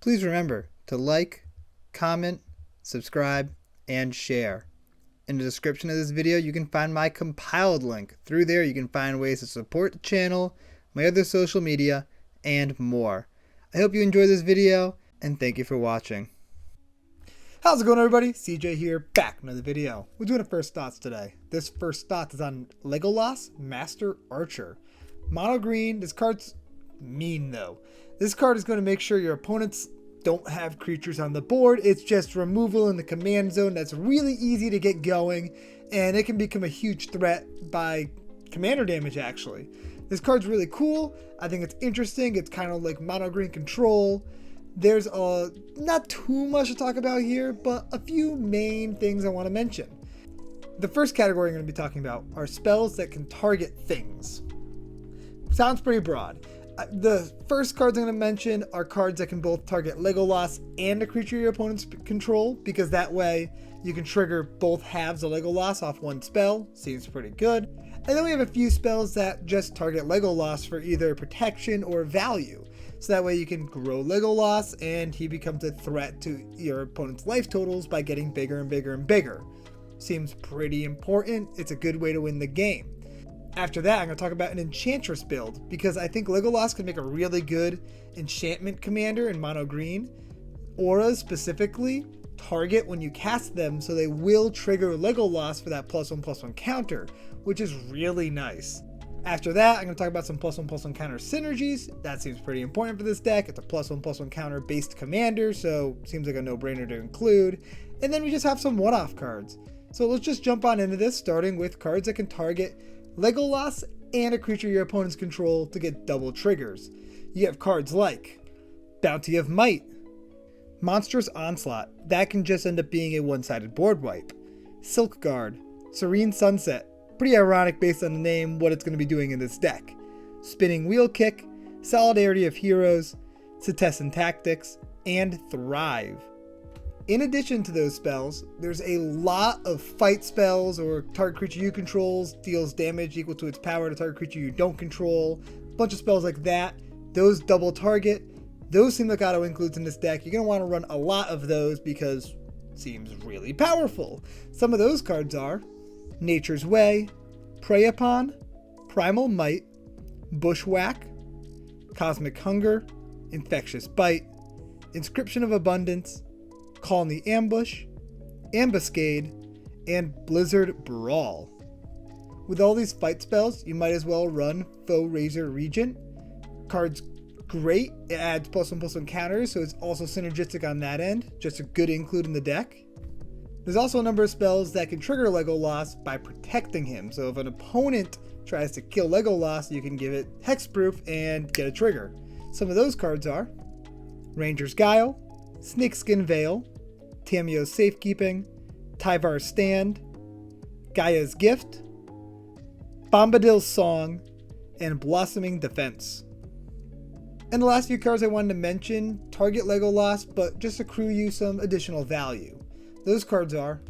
Please remember to like, comment, subscribe, and share. In the description of this video, you can find my compiled link. Through there, you can find ways to support the channel, my other social media, and more. I hope you enjoyed this video, and thank you for watching. How's it going, everybody? CJ here, back with another video. We're doing a first thoughts today. This first thought is on Legolas, Master Archer. Mono green. This card's mean though. This card is going to make sure your opponents don't have creatures on the board. It's just removal in the command zone that's really easy to get going, and it can become a huge threat by commander damage actually. This card's really cool. I think it's interesting. It's kind of like mono green control. There's not too much to talk about here, but a few main things I want to mention. The first category I'm going to be talking about are spells that can target things. Sounds pretty broad. The first cards I'm going to mention are cards that can both target Legolas and a creature your opponents control, because that way you can trigger both halves of Legolas off one spell. Seems pretty good. And then we have a few spells that just target Legolas for either protection or value. So that way you can grow Legolas and he becomes a threat to your opponent's life totals by getting bigger and bigger and bigger. Seems pretty important. It's a good way to win the game. After that, I'm going to talk about an Enchantress build, because I think Legolas can make a really good enchantment commander in mono green. Auras specifically target when you cast them, so they will trigger Legolas for that +1/+1 counter, which is really nice. After that, I'm going to talk about some +1/+1 counter synergies. That seems pretty important for this deck. It's a +1/+1 counter based commander, so seems like a no-brainer to include. And then we just have some one-off cards. So let's just jump on into this, starting with cards that can target Legolas and a creature your opponents control to get double triggers. You have cards like Bounty of Might, Monstrous Onslaught, that can just end up being a one-sided board wipe, Silk Guard, Serene Sunset, pretty ironic based on the name what it's going to be doing in this deck, Spinning Wheel Kick, Solidarity of Heroes, Cetizen Tactics, and Thrive. In addition to those spells, there's a lot of fight spells or target creature you control deals damage equal to its power to target creature you don't control. A bunch of spells like that. Those double target. Those seem like auto includes in this deck. You're going to want to run a lot of those because it seems really powerful. Some of those cards are Nature's Way, Prey Upon, Primal Might, Bushwhack, Cosmic Hunger, Infectious Bite, Inscription of Abundance, Call in the Ambush, Ambuscade, and Blizzard Brawl. With all these fight spells, you might as well run Foe Razor Regent. Card's great. It adds +1/+1 counters, so it's also synergistic on that end. Just a good include in the deck. There's also a number of spells that can trigger Legolas by protecting him. So if an opponent tries to kill Legolas, you can give it hexproof and get a trigger. Some of those cards are Ranger's Guile, Snakeskin Veil, Tamio's Safekeeping, Tyvar's Stand, Gaia's Gift, Bombadil's Song, and Blossoming Defense. And the last few cards I wanted to mention target Legolas, but just accrue you some additional value. Those cards are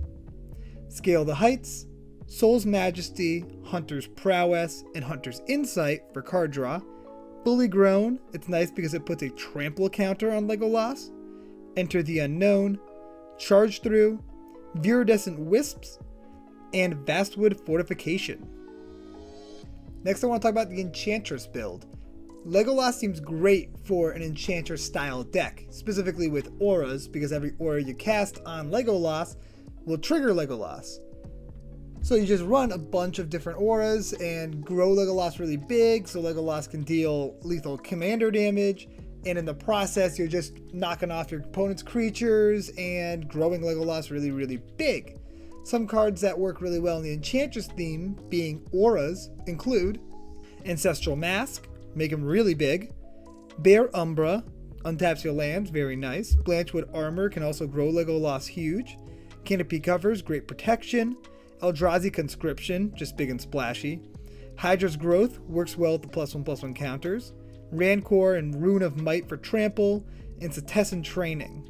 Scale the Heights, Soul's Majesty, Hunter's Prowess, and Hunter's Insight for card draw. Fully Grown, it's nice because it puts a trample counter on Legolas. Enter the Unknown, Charge Through, Viridescent Wisps, and Vastwood Fortification. Next I want to talk about the Enchantress build. Legolas seems great for an Enchantress style deck, specifically with auras, because every aura you cast on Legolas will trigger Legolas. So you just run a bunch of different auras and grow Legolas really big so Legolas can deal lethal commander damage. And in the process, you're just knocking off your opponent's creatures and growing Legolas really, really big. Some cards that work really well in the Enchantress theme, being auras, include Ancestral Mask, make him really big. Bear Umbra, untaps your lands, very nice. Blanchwood Armor can also grow Legolas huge. Canopy Covers, great protection. Eldrazi Conscription, just big and splashy. Hydra's Growth, works well with the +1/+1 counters. Rancor and Rune of Might for trample, and Cetizen Training.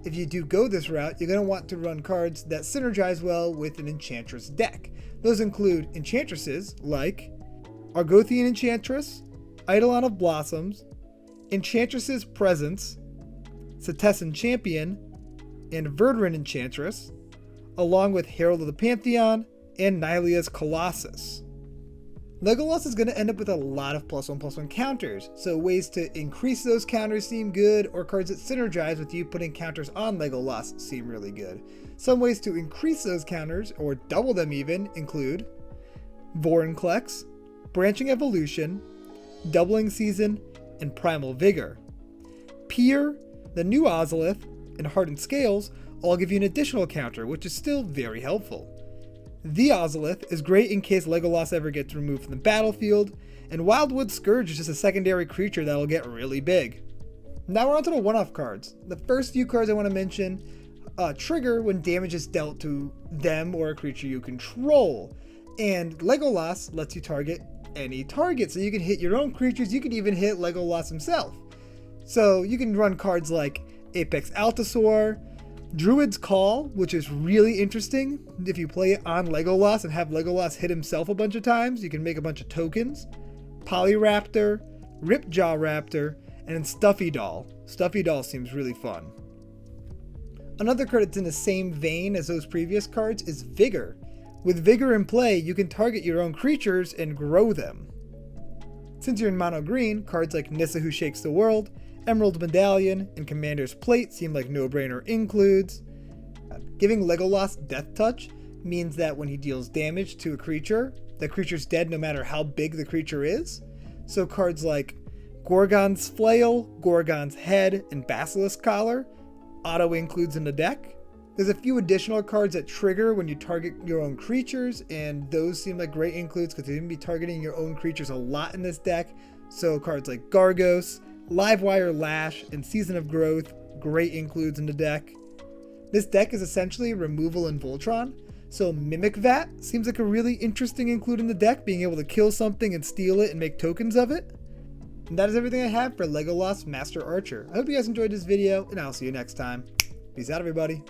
If you do go this route, you're going to want to run cards that synergize well with an Enchantress deck. Those include Enchantresses like Argothian Enchantress, Eidolon of Blossoms, Enchantress's Presence, Setessan Champion, and Verduran Enchantress, along with Herald of the Pantheon and Nylea's Colossus. Legolas is going to end up with a lot of +1/+1 counters, so ways to increase those counters seem good, or cards that synergize with you putting counters on Legolas seem really good. Some ways to increase those counters, or double them even, include Vorinclex, Branching Evolution, Doubling Season, and Primal Vigor. Pier, the new Ozolith, and Hardened Scales all give you an additional counter, which is still very helpful. The Ozolith is great in case Legolas ever gets removed from the battlefield, and Wildwood Scourge is just a secondary creature that'll get really big. Now we're on to the one-off cards. The first few cards I want to mention trigger when damage is dealt to them or a creature you control, and Legolas lets you target any target, so you can hit your own creatures, you can even hit Legolas himself. So you can run cards like Apex Altasaur, Druid's Call, which is really interesting. If you play it on Legolas and have Legolas hit himself a bunch of times, you can make a bunch of tokens. Polyraptor, Ripjaw Raptor, and then Stuffy Doll. Stuffy Doll seems really fun. Another card that's in the same vein as those previous cards is Vigor. With Vigor in play, you can target your own creatures and grow them. Since you're in mono green, cards like Nissa Who Shakes the World, Emerald Medallion, and Commander's Plate seem like no-brainer includes. Giving Legolas Death Touch means that when he deals damage to a creature, that creature's dead no matter how big the creature is. So cards like Gorgon's Flail, Gorgon's Head, and Basilisk Collar auto-includes in the deck. There's a few additional cards that trigger when you target your own creatures, and those seem like great includes because you're going to be targeting your own creatures a lot in this deck. So cards like Gargos, Livewire Lash, and Season of Growth, great includes in the deck. This deck is essentially removal in Voltron, so Mimic Vat seems like a really interesting include in the deck, being able to kill something and steal it and make tokens of it. And that is everything I have for Legolas Master Archer. I hope you guys enjoyed this video, and I'll see you next time. Peace out, everybody.